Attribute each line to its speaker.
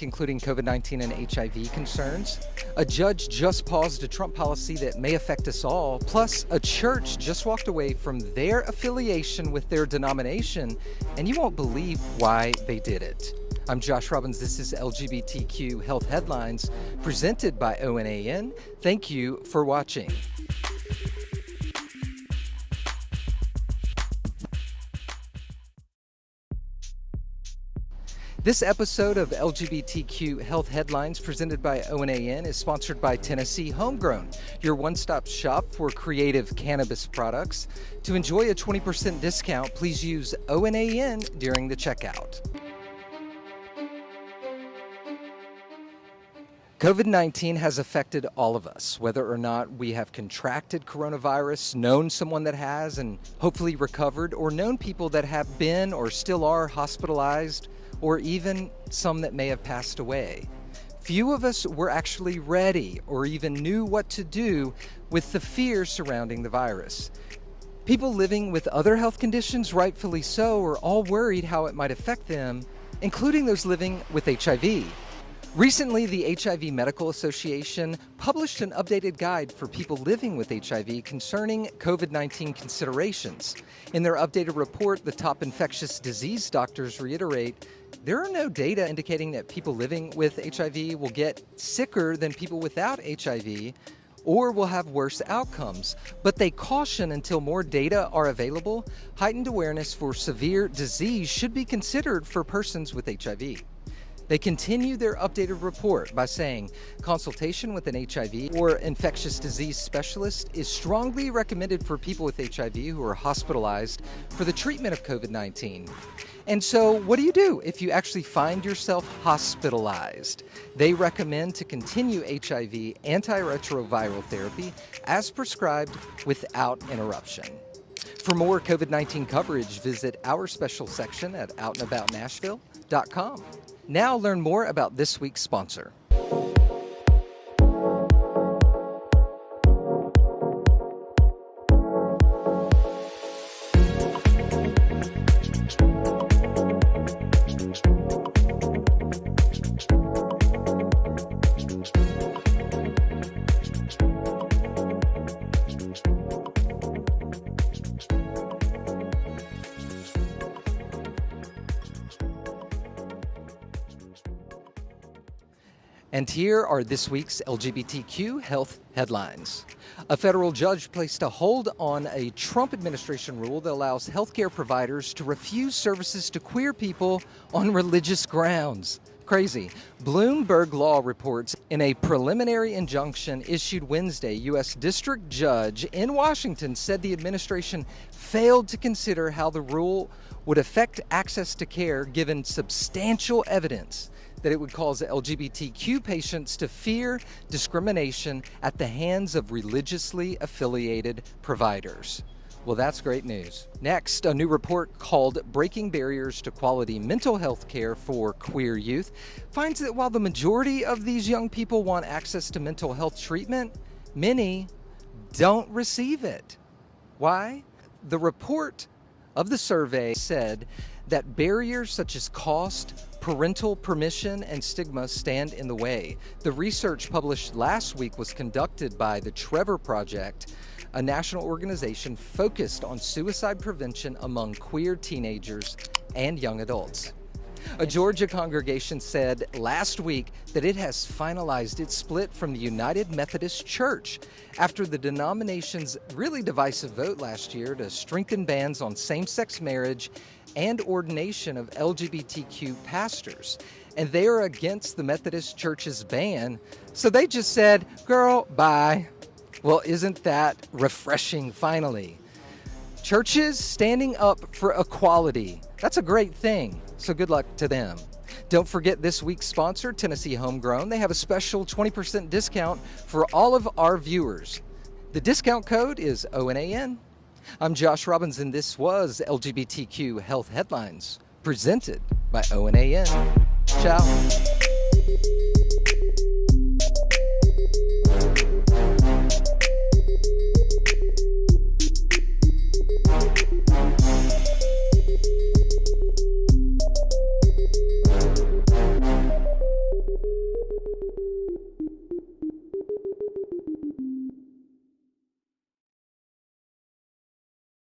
Speaker 1: including COVID-19 and HIV concerns. A judge just paused a Trump policy that may affect us all. Plus, a church just walked away from their affiliation with their denomination, and you won't believe why they did it. I'm Josh Robbins. This is LGBTQ Health Headlines, presented by O&APV. Thank you for watching. This episode of LGBTQ Health Headlines presented by O&APV is sponsored by Tennessee Homegrown, your one-stop shop for creative cannabis products. To enjoy a 20% discount, please use O&APV during the checkout. COVID-19 has affected all of us, whether or not we have contracted coronavirus, known someone that has and hopefully recovered, or known people that have been or still are hospitalized, or even some that may have passed away. Few of us were actually ready or even knew what to do with the fear surrounding the virus. People living with other health conditions, rightfully so, are all worried how it might affect them, including those living with HIV. Recently, the HIV Medical Association published an updated guide for people living with HIV concerning COVID-19 considerations. In their updated report, the top infectious disease doctors reiterate there are no data indicating that people living with HIV will get sicker than people without HIV or will have worse outcomes. But they caution until more data are available, heightened awareness for severe disease should be considered for persons with HIV. They continue their updated report by saying consultation with an HIV or infectious disease specialist is strongly recommended for people with HIV who are hospitalized for the treatment of COVID-19. And so what do you do if you actually find yourself hospitalized? They recommend to continue HIV antiretroviral therapy as prescribed without interruption. For more COVID-19 coverage, visit our special section at outandaboutnashville.com. Now learn more about this week's sponsor. And here are this week's LGBTQ health headlines. A federal judge placed a hold on a Trump administration rule that allows healthcare providers to refuse services to queer people on religious grounds. Crazy. Bloomberg Law reports in a preliminary injunction issued Wednesday, U.S. District Judge in Washington said the administration failed to consider how the rule would affect access to care given substantial evidence that it would cause LGBTQ patients to fear discrimination at the hands of religiously affiliated providers. Well, that's great news. Next, a new report called Breaking Barriers to Quality Mental Health Care for Queer Youth finds that while the majority of these young people want access to mental health treatment, many don't receive it. Why? The report of the survey said that barriers such as cost, parental permission, and stigma stand in the way. The research published last week was conducted by the Trevor Project, a national organization focused on suicide prevention among queer teenagers and young adults. A Georgia congregation said last week that it has finalized its split from the United Methodist Church after the denomination's really divisive vote last year to strengthen bans on same-sex marriage and ordination of LGBTQ pastors. And they are against the Methodist Church's ban, so they just said, girl, bye. Well, isn't that refreshing finally? Churches standing up for equality. That's a great thing, so good luck to them. Don't forget this week's sponsor, Tennessee Homegrown. They have a special 20% discount for all of our viewers. The discount code is O&APV. I'm Josh Robbins, and this was LGBTQ Health Headlines, presented by O&APV. Ciao.